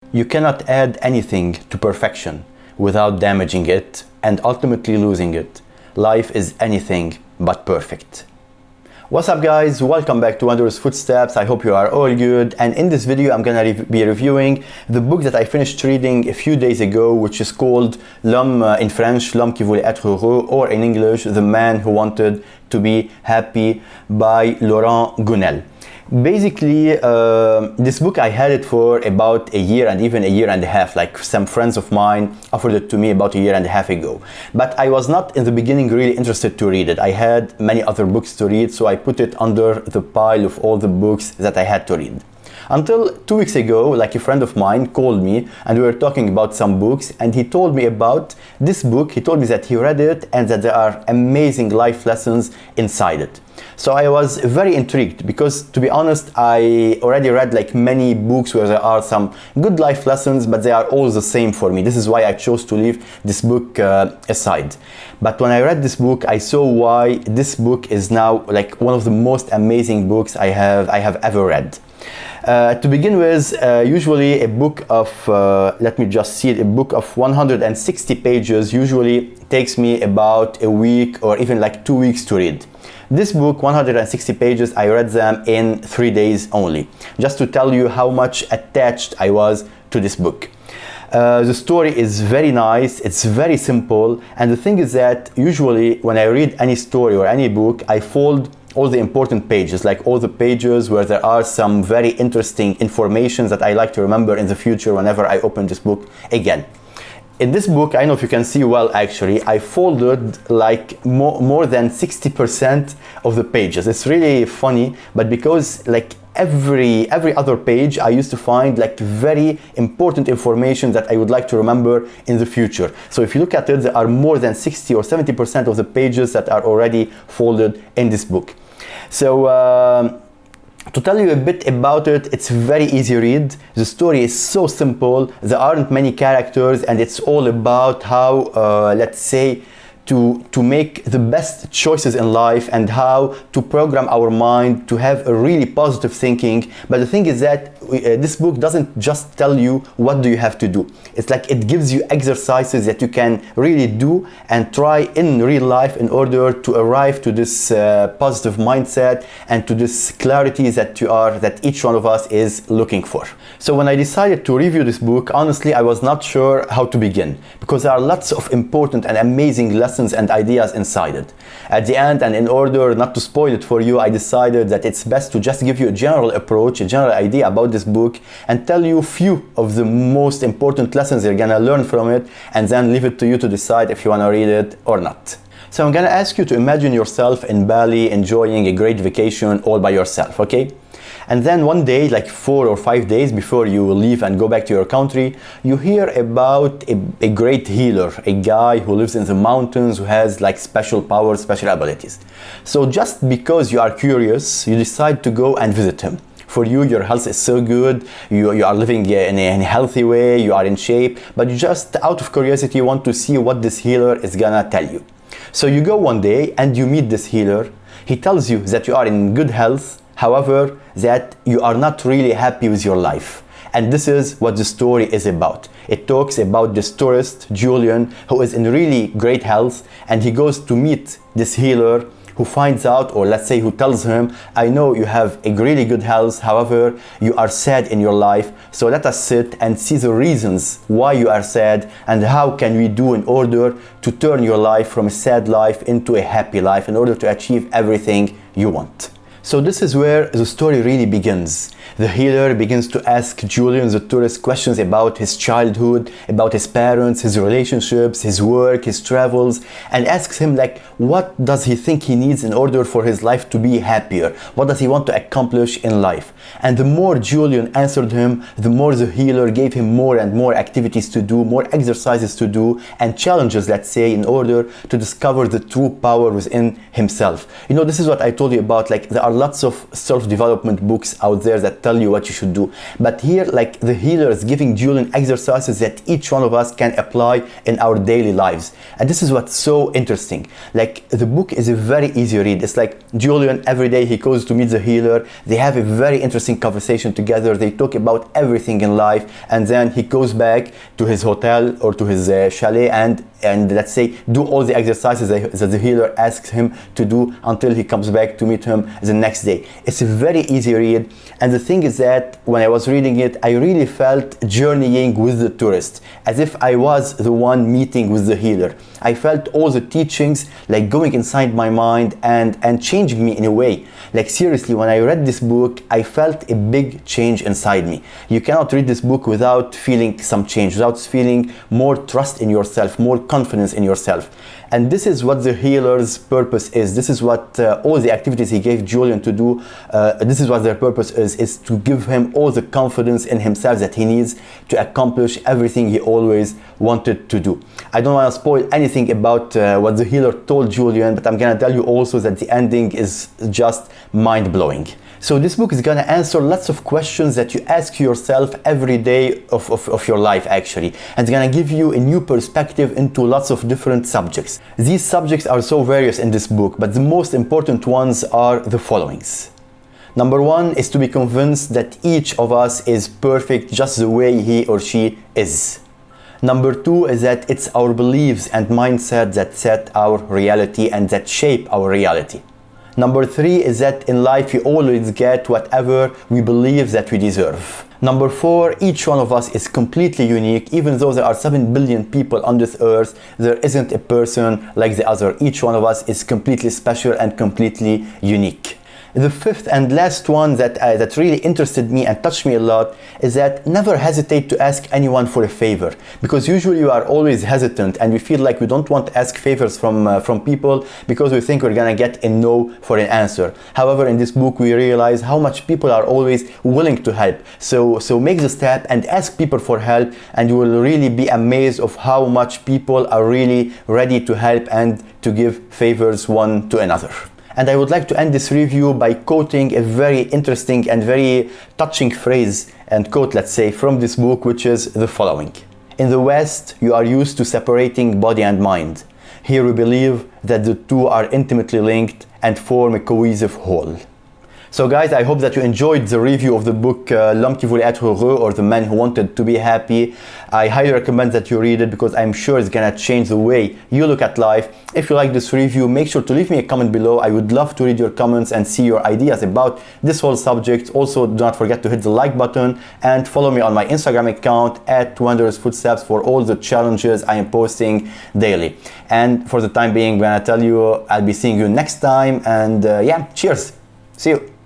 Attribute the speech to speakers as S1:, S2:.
S1: You cannot add anything to perfection without damaging it and ultimately losing it. Life is anything but perfect. What's up guys, welcome back to Wanderer's Footsteps. I hope you are all good, and in this video I'm gonna be reviewing the book that I finished reading a few days ago, which is called L'homme, in French, L'homme qui voulait être heureux, or in English, The Man Who Wanted to Be Happy by Laurent Gounel. Basically, this book, I had it for about a year and even a year and a half. Like, some friends of mine offered it to me about a year and a half ago. But I was not in the beginning really interested to read it. I had many other books to read, so I put it under the pile of all the books that I had to read. Until 2 weeks ago, like, a friend of mine called me and we were talking about some books, and he told me about this book. He told me that he read it and that there are amazing life lessons inside it. So I was very intrigued because, to be honest, I already read like many books where there are some good life lessons, but they are all the same for me. This is why I chose to leave this book aside. But when I read this book, I saw why this book is now like one of the most amazing books I have ever read. To begin with, usually a book of, let me just see it, a book of 160 pages usually takes me about a week or even like 2 weeks to read. This book, 160 pages, I read them in 3 days only, just to tell you how much attached I was to this book. The story is very nice, it's very simple, and the thing is that usually when I read any story or any book, I fold all the important pages, like all the pages where there are some very interesting information that I like to remember in the future whenever I open this book again. In this book, I don't know if you can see well, actually, I folded like more than 60% of the pages. It's really funny, but because like every other page, I used to find like very important information that I would like to remember in the future. So if you look at it, there are more than 60 or 70% of the pages that are already folded in this book. So to tell you a bit about it, it's very easy read. The story is so simple, there aren't many characters, and it's all about how, let's say, to make the best choices in life and how to program our mind to have a really positive thinking. But the thing is that this book doesn't just tell you what do you have to do. It's like it gives you exercises that you can really do and try in real life in order to arrive to this positive mindset and to this clarity that each one of us is looking for. So when I decided to review this book, honestly, I was not sure how to begin, because there are lots of important and amazing lessons and ideas inside it. At the end, and in order not to spoil it for you, I decided that it's best to just give you a general approach, a general idea about this book, and tell you a few of the most important lessons you're gonna learn from it, and then leave it to you to decide if you wanna read it or not. So I'm gonna ask you to imagine yourself in Bali enjoying a great vacation all by yourself, okay? And then one day, like 4 or 5 days before you leave and go back to your country, you hear about a great healer, a guy who lives in the mountains, who has like special powers, special abilities. So just because you are curious, you decide to go and visit him. For you, your health is so good, you are living in a healthy way, you are in shape, but you just, out of curiosity, want to see what this healer is gonna tell you. So you go one day and you meet this healer. He tells you that you are in good health, however, that you are not really happy with your life. And this is what the story is about. It talks about this tourist, Julian, who is in really great health, and he goes to meet this healer who finds out, or let's say who tells him, I know you have a really good health, however, you are sad in your life, so let us sit and see the reasons why you are sad and how can we do in order to turn your life from a sad life into a happy life in order to achieve everything you want. So this is where the story really begins. The healer begins to ask Julian, the tourist, questions about his childhood, about his parents, his relationships, his work, his travels, and asks him like, what does he think he needs in order for his life to be happier? What does he want to accomplish in life? And the more Julian answered him, the more the healer gave him more and more activities to do, more exercises to do, and challenges, let's say, in order to discover the true power within himself. You know, this is what I told you about, like there are are lots of self-development books out there that tell you what you should do. But here, like, the healer is giving Julian exercises that each one of us can apply in our daily lives. And this is what's so interesting. Like, the book is a very easy read. It's like Julian, every day he goes to meet the healer. They have a very interesting conversation together. They talk about everything in life. And then he goes back to his hotel or to his chalet and let's say do all the exercises that the healer asks him to do until he comes back to meet him the next day. It's a very easy read, and the thing is that when I was reading it, I really felt journeying with the tourist, as if I was the one meeting with the healer. I felt all the teachings like going inside my mind and changing me in a way. Like, seriously, when I read this book, I felt a big change inside me. You cannot read this book without feeling some change, without feeling more trust in yourself, more confidence in yourself. And this is what the healer's purpose is. This is what all the activities he gave Julian to do, this is what their purpose is to give him all the confidence in himself that he needs to accomplish everything he always wanted to do. I don't want to spoil anything about what the healer told Julian, but I'm gonna tell you also that the ending is just mind-blowing. So this book is gonna answer lots of questions that you ask yourself every day of your life, actually. And it's gonna give you a new perspective into lots of different subjects. These subjects are so various in this book, but the most important ones are the followings. Number one is to be convinced that each of us is perfect just the way he or she is. Number two is that it's our beliefs and mindset that set our reality and that shape our reality. Number three is that in life we always get whatever we believe that we deserve. Number four, each one of us is completely unique. Even though there are 7 billion people on this earth, there isn't a person like the other. Each one of us is completely special and completely unique. The fifth and last one that really interested me and touched me a lot is that never hesitate to ask anyone for a favor, because usually we are always hesitant and we feel like we don't want to ask favors from people because we think we're gonna get a no for an answer. However, in this book we realize how much people are always willing to help. So make the step and ask people for help, and you will really be amazed of how much people are really ready to help and to give favors one to another. And I would like to end this review by quoting a very interesting and very touching phrase and quote, let's say, from this book, which is the following. In the West, you are used to separating body and mind. Here we believe that the two are intimately linked and form a cohesive whole. So guys, I hope that you enjoyed the review of the book L'homme qui voulait être heureux, or The Man Who Wanted to Be Happy. I highly recommend that you read it because I'm sure it's gonna change the way you look at life. If you like this review, make sure to leave me a comment below. I would love to read your comments and see your ideas about this whole subject. Also, do not forget to hit the like button and follow me on my Instagram account at Wanderer's Footsteps for all the challenges I am posting daily. And for the time being, when I tell you, I'll be seeing you next time. And yeah, cheers. See you.